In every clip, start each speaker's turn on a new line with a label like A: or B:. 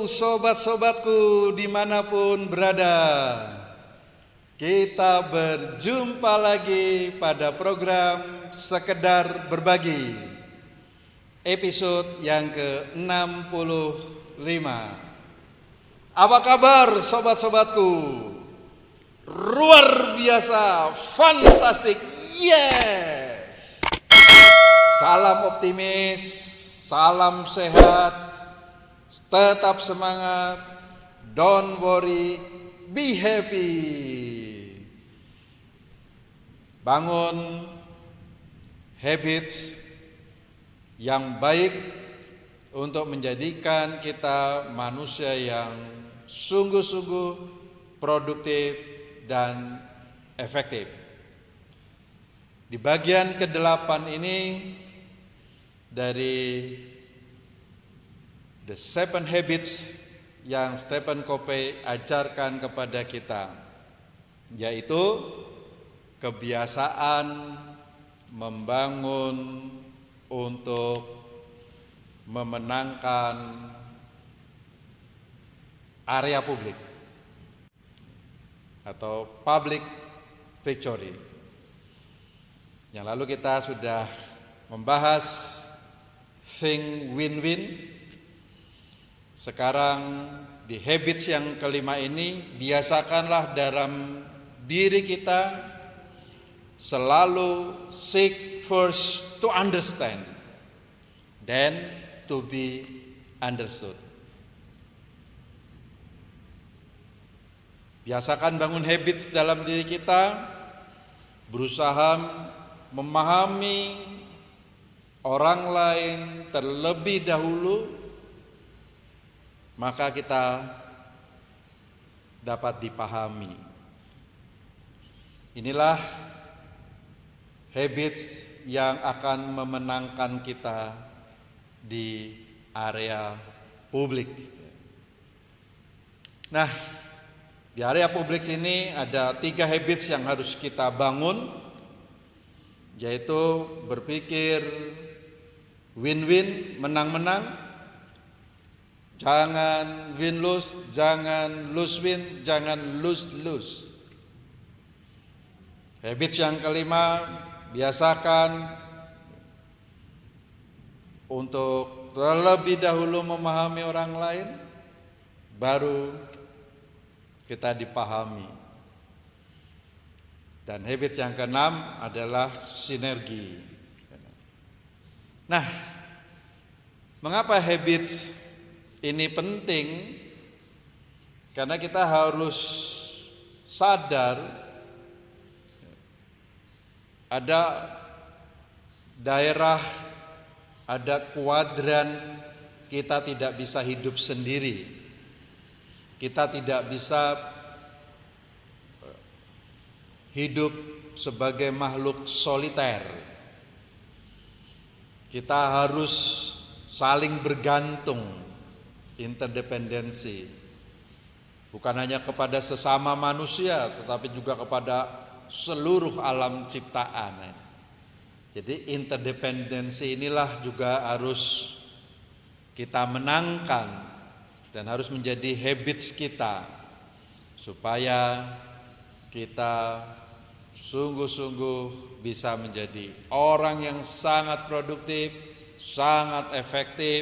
A: sobat-sobatku dimanapun berada. Kita berjumpa lagi pada program Sekedar Berbagi, episode yang ke-65. Apa kabar sobat-sobatku? Luar biasa, fantastik, yes! Salam optimis, salam sehat, tetap semangat, don't worry, be happy. Bangun habits yang baik untuk menjadikan kita manusia yang sungguh-sungguh produktif dan efektif. Di bagian ke-8 ini dari The 7 Habits yang Stephen Covey ajarkan kepada kita, yaitu kebiasaan membangun untuk memenangkan area publik atau public victory. Yang lalu kita sudah membahas think win-win. Sekarang di habits yang kelima ini, biasakanlah dalam diri kita selalu seek first to understand, then to be understood. Biasakan bangun habits dalam diri kita, berusaha memahami orang lain terlebih dahulu, maka kita dapat dipahami. Inilah habits yang akan memenangkan kita di area publik. Nah, di area publik ini ada 3 habits yang harus kita bangun, yaitu berpikir win-win, menang-menang, jangan win-lose, jangan lose-win, jangan lose-lose. Habits yang kelima, biasakan untuk terlebih dahulu memahami orang lain, baru kita dipahami. Dan habits yang keenam adalah sinergi. Nah, mengapa habits ini penting? Karena kita harus sadar ada daerah, ada kuadran, kita tidak bisa hidup sendiri. Kita tidak bisa hidup sebagai makhluk soliter. Kita harus saling bergantung, interdependensi. Bukan hanya kepada sesama manusia, tetapi juga kepada seluruh alam ciptaan. Jadi interdependensi inilah juga harus kita menangkan dan harus menjadi habits kita, supaya kita sungguh-sungguh bisa menjadi orang yang sangat produktif, sangat efektif,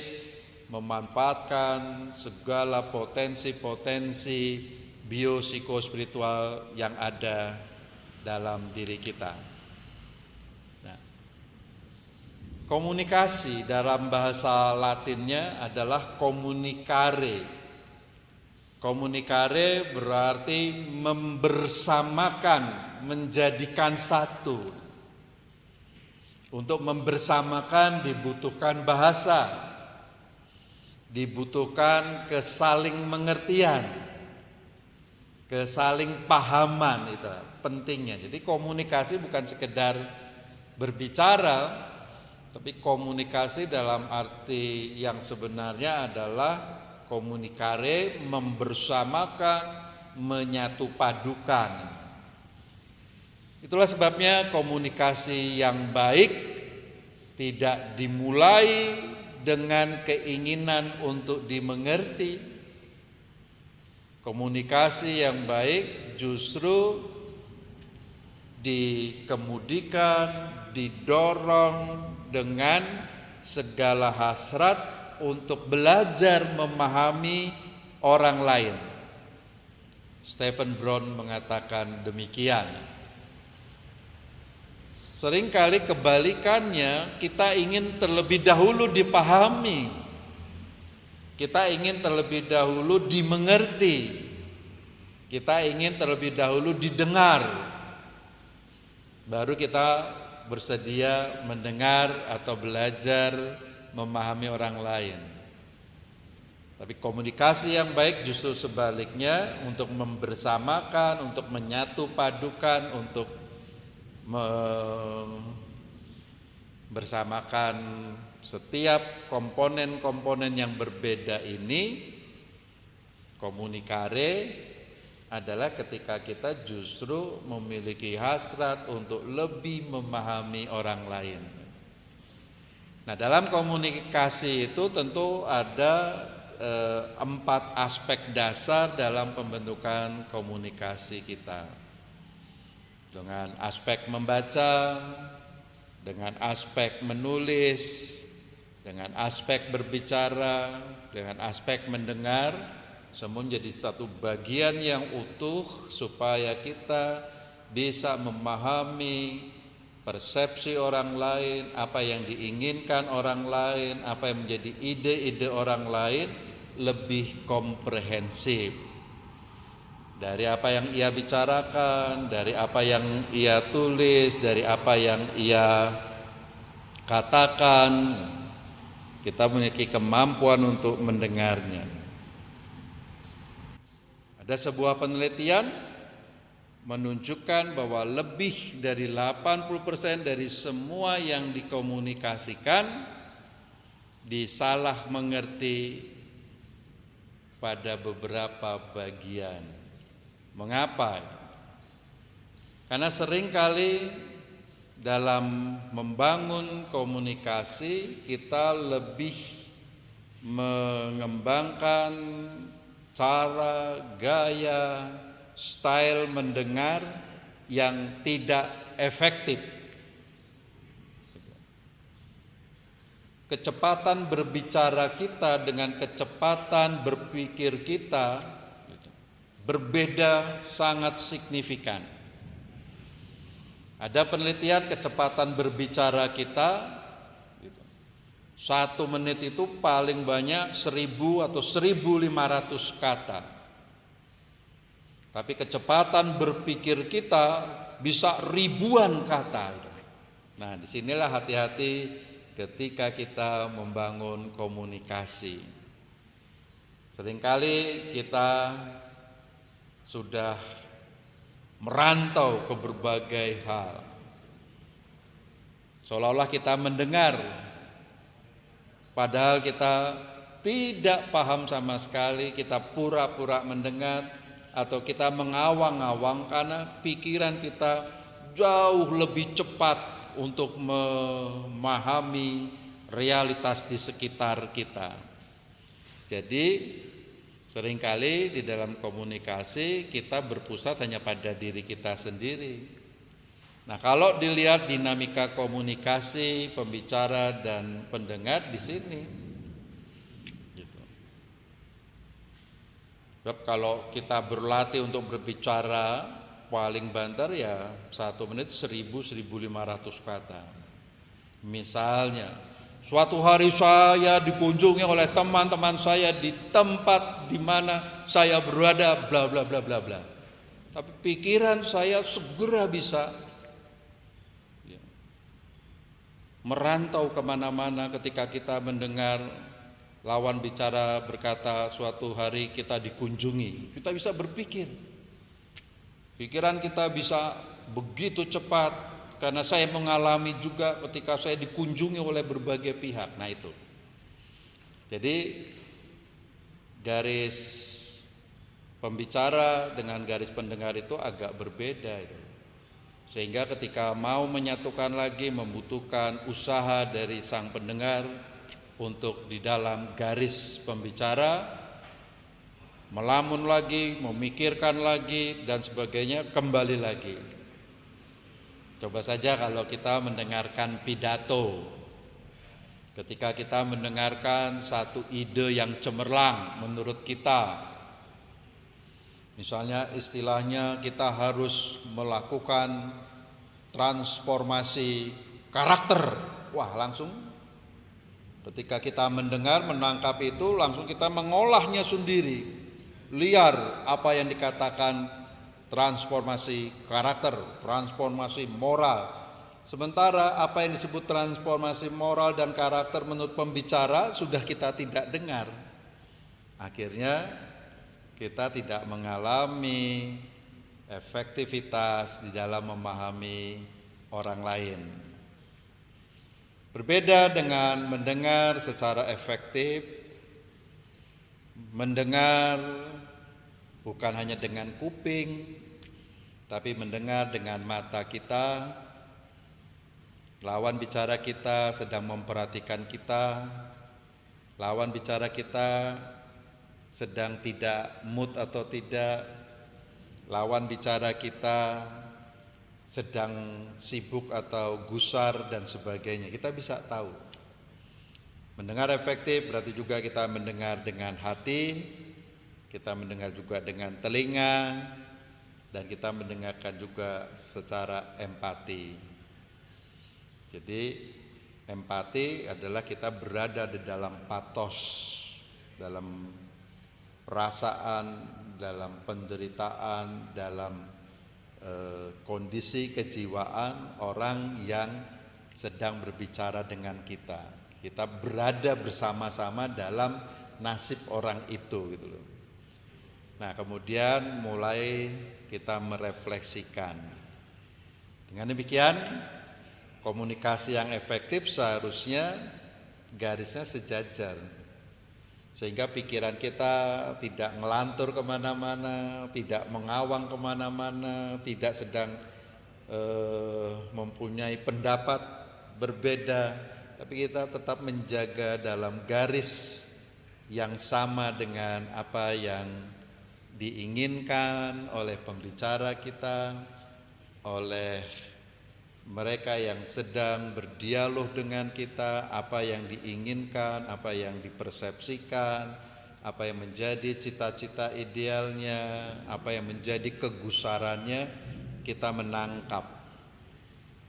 A: memanfaatkan segala potensi-potensi biopsikospiritual yang ada dalam diri kita. Nah, komunikasi dalam bahasa Latinnya adalah communicare. Communicare berarti membersamakan, menjadikan satu. Untuk membersamakan dibutuhkan bahasa, dibutuhkan kesaling mengertian, kesaling pahaman, itu pentingnya. Jadi komunikasi bukan sekedar berbicara, tapi komunikasi dalam arti yang sebenarnya adalah komunikare, membersamakan, menyatu padukan. Itulah sebabnya komunikasi yang baik tidak dimulai dengan keinginan untuk dimengerti, Komunikasi yang baik justru dikemudikan, didorong dengan segala hasrat untuk belajar memahami orang lain. Stephen Brown mengatakan demikian. Seringkali kebalikannya, kita ingin terlebih dahulu dipahami, kita ingin terlebih dahulu dimengerti, kita ingin terlebih dahulu didengar, baru kita bersedia mendengar atau belajar memahami orang lain. Tapi komunikasi yang baik justru sebaliknya, untuk membersamakan, untuk menyatu padukan, untuk bersamakan setiap komponen-komponen yang berbeda ini. Komunikare adalah ketika kita justru memiliki hasrat untuk lebih memahami orang lain. Nah, dalam komunikasi itu tentu ada 4 aspek dasar dalam pembentukan komunikasi kita. Dengan aspek membaca, dengan aspek menulis, dengan aspek berbicara, dengan aspek mendengar, semua menjadi satu bagian yang utuh supaya kita bisa memahami persepsi orang lain, apa yang diinginkan orang lain, apa yang menjadi ide-ide orang lain lebih komprehensif. Dari apa yang ia bicarakan, dari apa yang ia tulis, dari apa yang ia katakan, kita memiliki kemampuan untuk mendengarnya. Ada sebuah penelitian menunjukkan bahwa lebih dari 80% dari semua yang dikomunikasikan disalah mengerti pada beberapa bagian. Mengapa? Karena seringkali dalam membangun komunikasi kita lebih mengembangkan cara, gaya, style mendengar yang tidak efektif. Kecepatan berbicara kita dengan kecepatan berpikir kita berbeda sangat signifikan. Ada penelitian kecepatan berbicara kita 1 menit itu paling banyak 1000 atau 1500 kata. Tapi kecepatan berpikir kita bisa ribuan kata. Nah, disinilah hati-hati ketika kita membangun komunikasi. Seringkali kita sudah merantau ke berbagai hal, seolah-olah kita mendengar, padahal kita tidak paham sama sekali. Kita pura-pura mendengar atau kita mengawang-awang karena pikiran kita jauh lebih cepat untuk memahami realitas di sekitar kita. Jadi seringkali di dalam komunikasi kita berpusat hanya pada diri kita sendiri. Nah, kalau dilihat dinamika komunikasi pembicara dan pendengar di sini, gitu. Sebab kalau kita berlatih untuk berbicara paling banter ya 1 menit 1000-1500 kata. Misalnya, suatu hari saya dikunjungi oleh teman-teman saya di tempat di mana saya berada, bla bla bla bla bla. Tapi pikiran saya segera bisa merantau kemana-mana ketika kita mendengar lawan bicara berkata suatu hari kita dikunjungi. Kita bisa berpikir, pikiran kita bisa begitu cepat. Karena saya mengalami juga ketika saya dikunjungi oleh berbagai pihak. Nah itu. Jadi garis pembicara dengan garis pendengar itu agak berbeda itu. Sehingga ketika mau menyatukan lagi membutuhkan usaha dari sang pendengar untuk di dalam garis pembicara melamun lagi, memikirkan lagi dan sebagainya, kembali lagi. Coba saja kalau kita mendengarkan pidato, ketika kita mendengarkan satu ide yang cemerlang menurut kita, misalnya istilahnya kita harus melakukan transformasi karakter, wah langsung ketika kita mendengar, menangkap itu langsung kita mengolahnya sendiri. Liar apa yang dikatakan transformasi karakter, transformasi moral. Sementara apa yang disebut transformasi moral dan karakter menurut pembicara sudah kita tidak dengar. Akhirnya kita tidak mengalami efektivitas di dalam memahami orang lain. Berbeda dengan mendengar secara efektif, mendengar bukan hanya dengan kuping, tapi mendengar dengan mata kita. Lawan bicara kita sedang memperhatikan kita, lawan bicara kita sedang tidak mood atau tidak, lawan bicara kita sedang sibuk atau gusar dan sebagainya. Kita bisa tahu. Mendengar efektif berarti juga kita mendengar dengan hati, kita mendengar juga dengan telinga, dan kita mendengarkan juga secara empati. Jadi empati adalah kita berada di dalam patos, dalam perasaan, dalam penderitaan, dalam kondisi kejiwaan orang yang sedang berbicara dengan kita. Kita berada bersama-sama dalam nasib orang itu gitu loh. Nah, kemudian mulai kita merefleksikan. Dengan demikian, komunikasi yang efektif seharusnya garisnya sejajar, sehingga pikiran kita tidak ngelantur kemana-mana, tidak mengawang kemana-mana, tidak sedang mempunyai pendapat berbeda, tapi kita tetap menjaga dalam garis yang sama dengan apa yang diinginkan oleh pembicara kita, oleh mereka yang sedang berdialog dengan kita, apa yang diinginkan, apa yang dipersepsikan, apa yang menjadi cita-cita idealnya, apa yang menjadi kegusarannya, kita menangkap.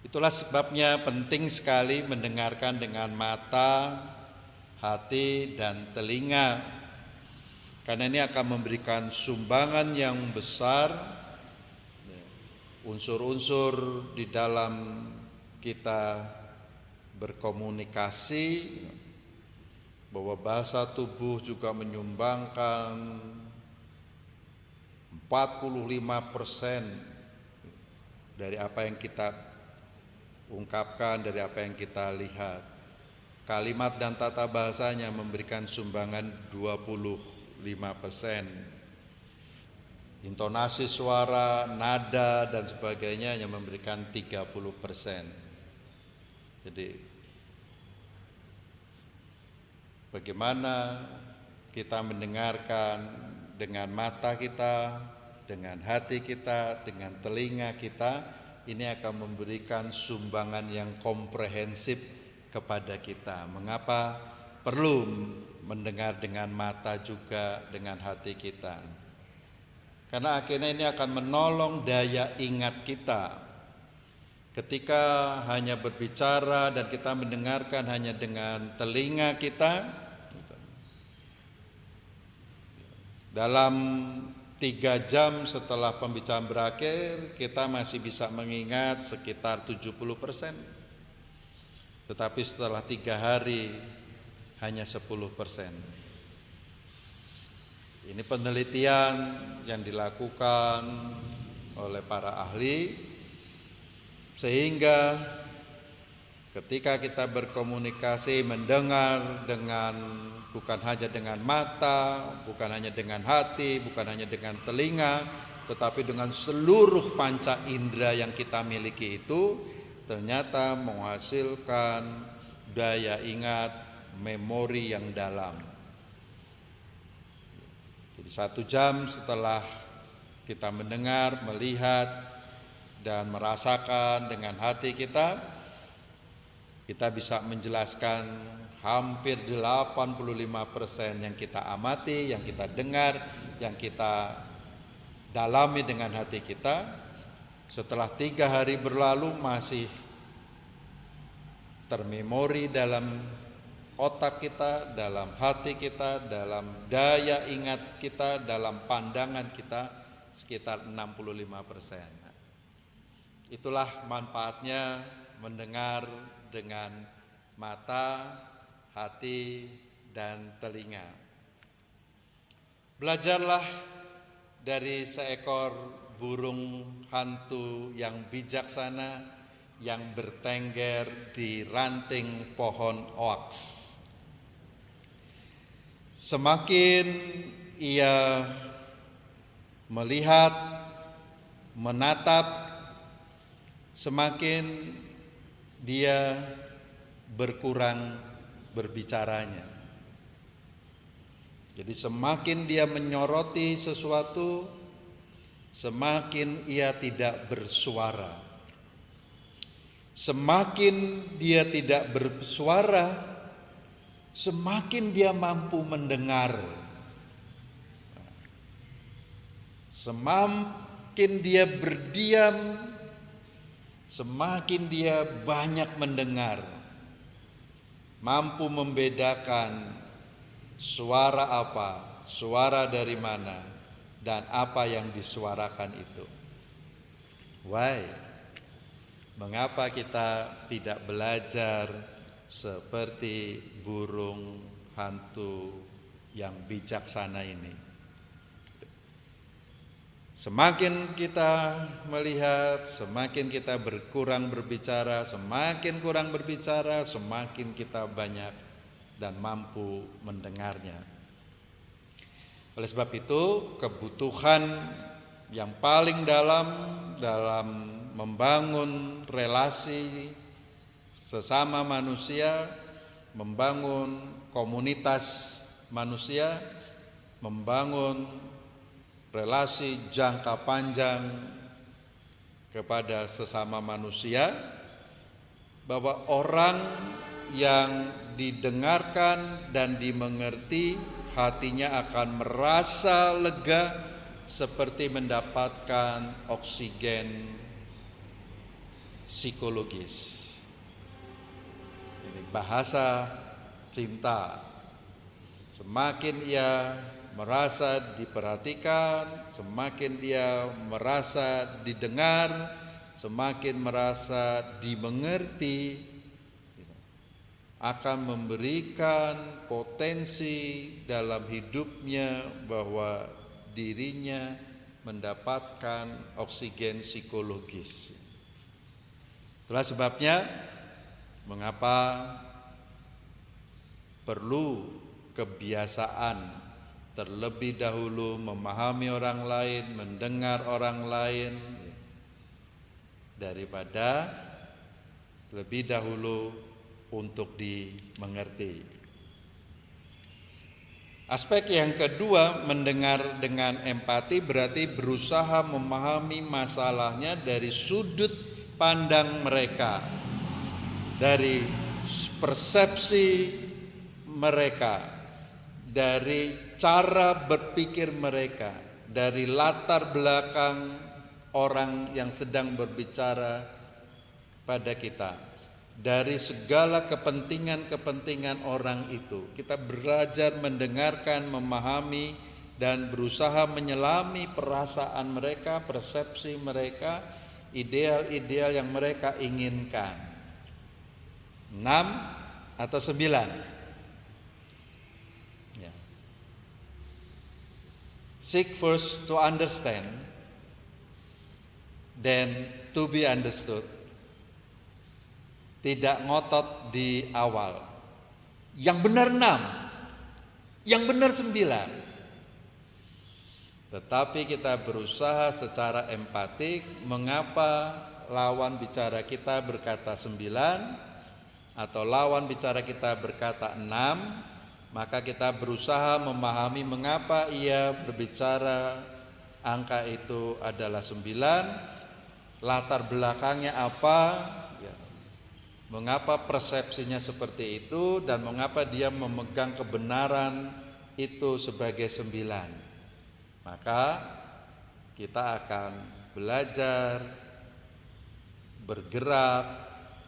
A: Itulah sebabnya penting sekali mendengarkan dengan mata, hati, dan telinga, karena ini akan memberikan sumbangan yang besar. Unsur-unsur di dalam kita berkomunikasi, bahwa bahasa tubuh juga menyumbangkan 45% dari apa yang kita ungkapkan, dari apa yang kita lihat. Kalimat dan tata bahasanya memberikan sumbangan 25%. Intonasi suara, nada dan sebagainya yang memberikan 30%. Jadi bagaimana kita mendengarkan dengan mata kita, dengan hati kita, dengan telinga kita, ini akan memberikan sumbangan yang komprehensif kepada kita. Mengapa perlu mendengar dengan mata juga, dengan hati kita? Karena akhirnya ini akan menolong daya ingat kita. Ketika hanya berbicara dan kita mendengarkan hanya dengan telinga kita, dalam 3 jam setelah pembicaraan berakhir, kita masih bisa mengingat sekitar 70%. Tetapi setelah 3 hari hanya 10%. Ini penelitian yang dilakukan oleh para ahli, sehingga ketika kita berkomunikasi, mendengar dengan bukan hanya dengan mata, bukan hanya dengan hati, bukan hanya dengan telinga, tetapi dengan seluruh panca indera yang kita miliki itu, ternyata menghasilkan daya ingat, memori yang dalam. Jadi 1 jam setelah kita mendengar, melihat, dan merasakan dengan hati kita bisa menjelaskan hampir 85% yang kita amati, yang kita dengar, yang kita dalami dengan hati kita. Setelah 3 hari berlalu masih termemori dalam otak kita, dalam hati kita, dalam daya ingat kita, dalam pandangan kita sekitar 65%. Itulah manfaatnya mendengar dengan mata, hati, dan telinga. Belajarlah dari seekor burung hantu yang bijaksana yang bertengger di ranting pohon oaks. Semakin ia melihat, menatap, semakin dia berkurang berbicaranya. Jadi semakin dia menyoroti sesuatu, semakin ia tidak bersuara. Semakin dia tidak bersuara, semakin dia mampu mendengar. Semakin dia berdiam, semakin dia banyak mendengar. Mampu membedakan suara apa, suara dari mana, dan apa yang disuarakan itu. Why? Mengapa kita tidak belajar seperti burung hantu yang bijaksana ini? Semakin kita melihat, semakin kita berkurang berbicara, semakin kurang berbicara, semakin kita banyak dan mampu mendengarnya. Oleh sebab itu, kebutuhan yang paling dalam membangun relasi sesama manusia, membangun komunitas manusia, membangun relasi jangka panjang kepada sesama manusia, bahwa orang yang didengarkan dan dimengerti, hatinya akan merasa lega seperti mendapatkan oksigen psikologis. Ini bahasa cinta. Semakin ia merasa diperhatikan, semakin dia merasa didengar, semakin merasa dimengerti, akan memberikan potensi dalam hidupnya bahwa dirinya mendapatkan oksigen psikologis. Itulah sebabnya mengapa perlu kebiasaan terlebih dahulu memahami orang lain, mendengar orang lain, daripada lebih dahulu untuk dimengerti. Aspek yang kedua, mendengar dengan empati berarti berusaha memahami masalahnya dari sudut pandang mereka, dari persepsi mereka, dari cara berpikir mereka, dari latar belakang orang yang sedang berbicara pada kita, dari segala kepentingan-kepentingan orang itu. Kita belajar mendengarkan, memahami, dan berusaha menyelami perasaan mereka, persepsi mereka, ideal-ideal yang mereka inginkan. 6 atau 9? Ya. Seek first to understand, then to be understood. Tidak ngotot di awal. Yang benar 6, yang benar 9. Tetapi kita berusaha secara empatik. Mengapa lawan bicara kita berkata 9 atau lawan bicara kita berkata 6? maka kita berusaha memahami mengapa ia berbicara angka itu adalah 9, latar belakangnya apa, ya, mengapa persepsinya seperti itu, dan mengapa dia memegang kebenaran itu sebagai 9. Maka kita akan belajar bergerak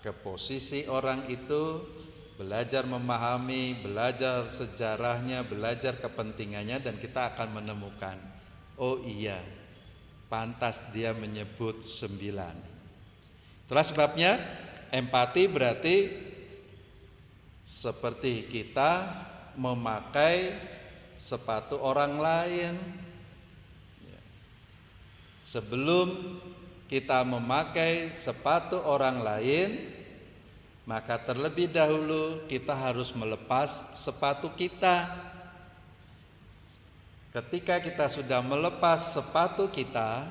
A: ke posisi orang itu, belajar memahami, belajar sejarahnya, belajar kepentingannya, dan kita akan menemukan, oh iya, pantas dia menyebut 9. Itulah sebabnya empati berarti seperti kita memakai sepatu orang lain. Sebelum kita memakai sepatu orang lain, maka terlebih dahulu kita harus melepas sepatu kita. Ketika kita sudah melepas sepatu kita,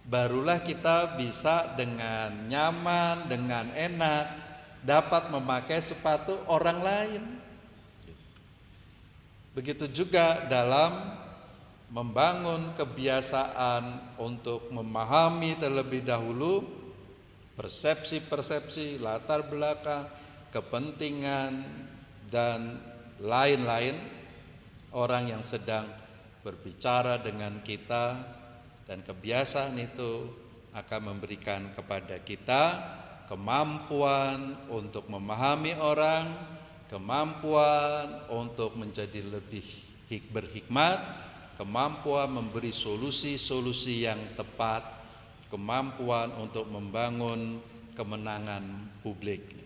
A: barulah kita bisa dengan nyaman, dengan enak dapat memakai sepatu orang lain. Begitu juga dalam membangun kebiasaan untuk memahami terlebih dahulu persepsi-persepsi, latar belakang, kepentingan, dan lain-lain orang yang sedang berbicara dengan kita, dan kebiasaan itu akan memberikan kepada kita kemampuan untuk memahami orang, kemampuan untuk menjadi lebih berhikmat, kemampuan memberi solusi-solusi yang tepat, kemampuan untuk membangun kemenangan publik.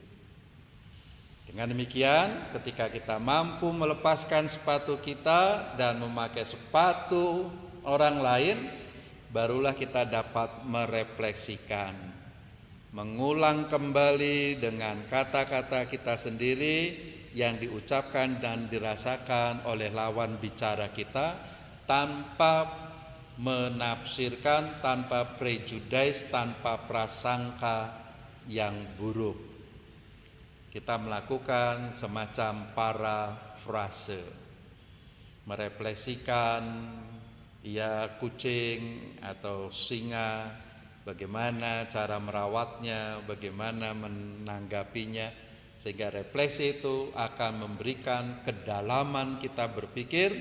A: Dengan demikian, ketika kita mampu melepaskan sepatu kita dan memakai sepatu orang lain, barulah kita dapat merefleksikan, mengulang kembali dengan kata-kata kita sendiri yang diucapkan dan dirasakan oleh lawan bicara kita, tanpa menafsirkan, tanpa prejudice, tanpa prasangka yang buruk. Kita melakukan semacam parafrase, merefleksikan ya kucing atau singa, bagaimana cara merawatnya, bagaimana menanggapinya, sehingga refleksi itu akan memberikan kedalaman kita berpikir,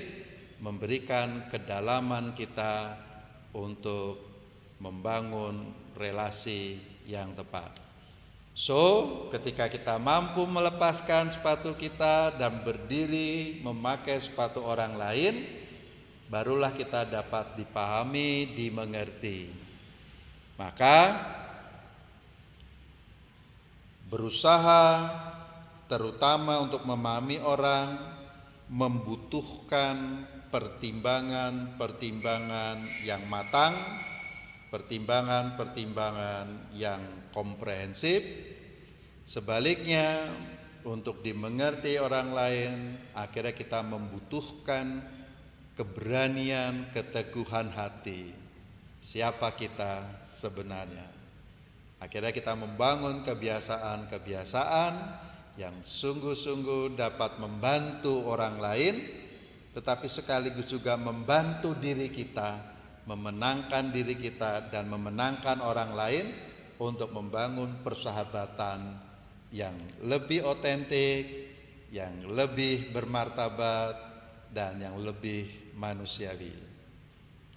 A: memberikan kedalaman kita untuk membangun relasi yang tepat. So, ketika kita mampu melepaskan sepatu kita dan berdiri memakai sepatu orang lain, barulah kita dapat dipahami, dimengerti. Maka berusaha terutama untuk memahami orang membutuhkan pertimbangan-pertimbangan yang matang, pertimbangan-pertimbangan yang komprehensif. Sebaliknya, untuk dimengerti orang lain, akhirnya kita membutuhkan keberanian, keteguhan hati. Siapa kita sebenarnya? Akhirnya kita membangun kebiasaan-kebiasaan yang sungguh-sungguh dapat membantu orang lain, tetapi sekaligus juga membantu diri kita, memenangkan diri kita dan memenangkan orang lain untuk membangun persahabatan yang lebih otentik, yang lebih bermartabat, dan yang lebih manusiawi.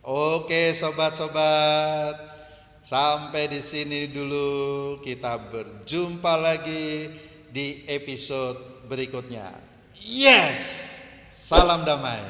A: Oke sobat-sobat, sampai di sini dulu, kita berjumpa lagi di episode berikutnya. Yes! Salam damai.